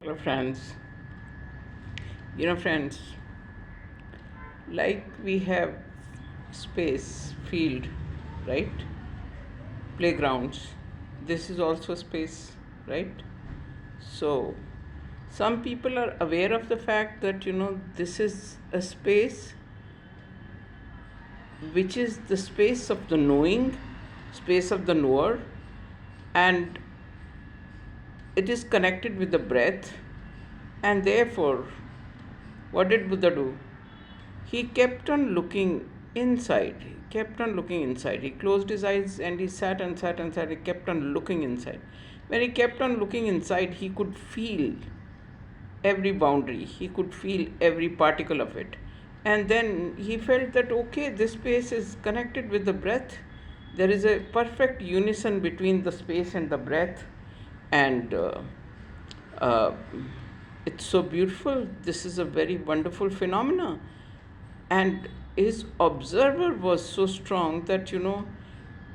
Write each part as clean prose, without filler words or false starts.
Hello, friends. Friends, like we have space, field, right? Playgrounds. This is also space, right? So, some people are aware of the fact that, this is a space which is the space of the knowing, space of the knower, and it is connected with the breath, and therefore, what did Buddha do? He kept on looking inside. He kept on looking inside. He closed his eyes and he sat and sat and sat. He kept on looking inside. When he kept on looking inside, he could feel every boundary, he could feel every particle of it. And then he felt that, okay, this space is connected with the breath. There is a perfect unison between the space and the breath. And uh, it's so beautiful. This is a very wonderful phenomena. And his observer was so strong that,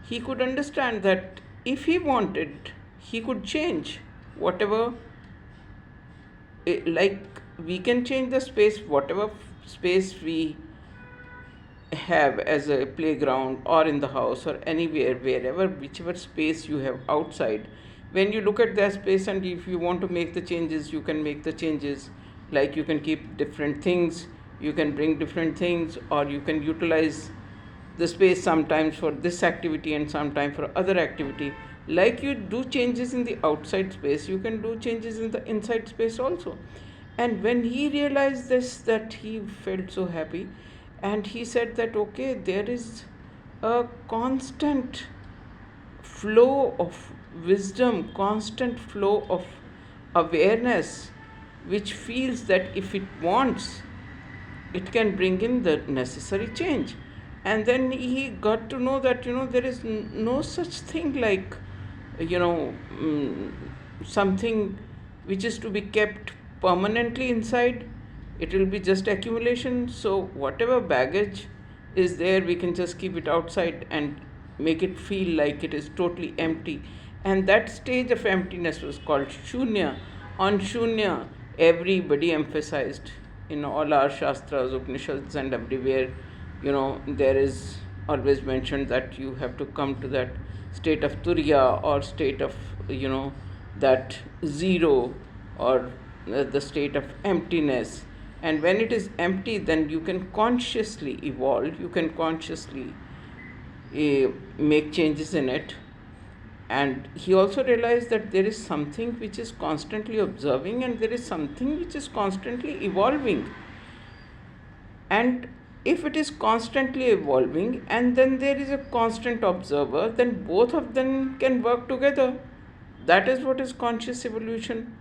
he could understand that if he wanted, he could change whatever, like we can change the space, whatever space we have as a playground or in the house or anywhere, wherever, whichever space you have outside. When you look at that space, and if you want to make the changes, you can make the changes. Like you can keep different things, you can bring different things, or you can utilize the space sometimes for this activity and sometimes for other activity. Like you do changes in the outside space, you can do changes in the inside space also. And when he realized this, that he felt so happy, and he said that, okay, there is a constant flow of wisdom, constant flow of awareness, which feels that if it wants, it can bring in the necessary change. And then he got to know that, there is no such thing like, you know mm, something which is to be kept permanently inside. It will be just accumulation. So whatever baggage is there, we can just keep it outside and make it feel like it is totally empty. And that stage of emptiness was called shunya. On shunya, everybody emphasized in all our shastras, Upanishads, and everywhere, there is always mentioned that you have to come to that state of turiya, or state of, that zero, or the state of emptiness. And when it is empty, then you can consciously evolve, you can consciously make changes in it. And he also realized that there is something which is constantly observing, and there is something which is constantly evolving. And if it is constantly evolving and then there is a constant observer, then both of them can work together. That is what is conscious evolution.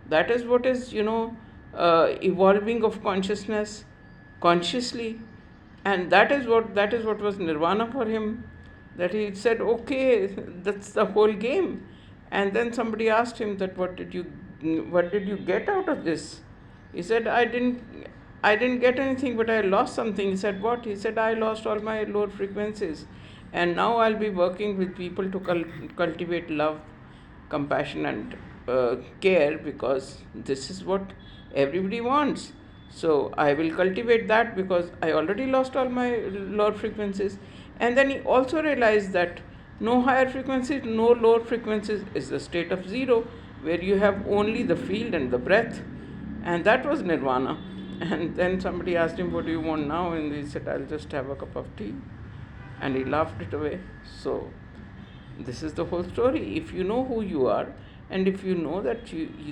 That is what is, evolving of consciousness consciously. And that is what was nirvana for him. That he said, okay, that's the whole game. And then somebody asked him that, what did you get out of this? He said, I didn't get anything, but I lost something. He said, what? He said, I lost all my lower frequencies. And now I'll be working with people to cultivate love, compassion, and care, because this is what everybody wants. So I will cultivate that because I already lost all my lower frequencies. And then he also realized that no higher frequencies, no lower frequencies is the state of zero, where you have only the field and the breath. And that was nirvana. And then somebody asked him, what do you want now? And he said, I'll just have a cup of tea. And he laughed it away. So this is the whole story. If you know who you are, and if you know that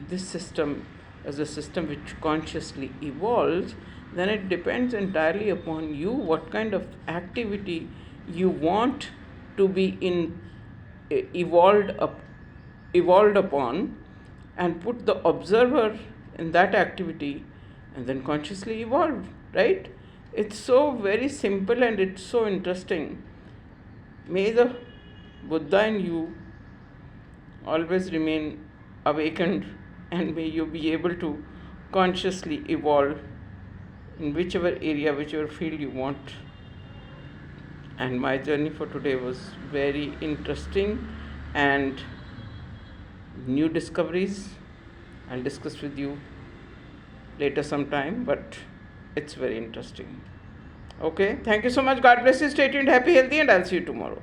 this system is a system which consciously evolves, then it depends entirely upon you what kind of activity you want to be evolved upon, and put the observer in that activity, and then consciously evolve, right? It's so very simple and it's so interesting. May the Buddha in you always remain awakened, and may you be able to consciously evolve in whichever area, whichever field you want. And my journey for today was very interesting, and new discoveries I'll discuss with you later sometime, but it's very interesting. Okay, thank you so much. God bless you. Stay tuned, happy, healthy, and I'll see you tomorrow.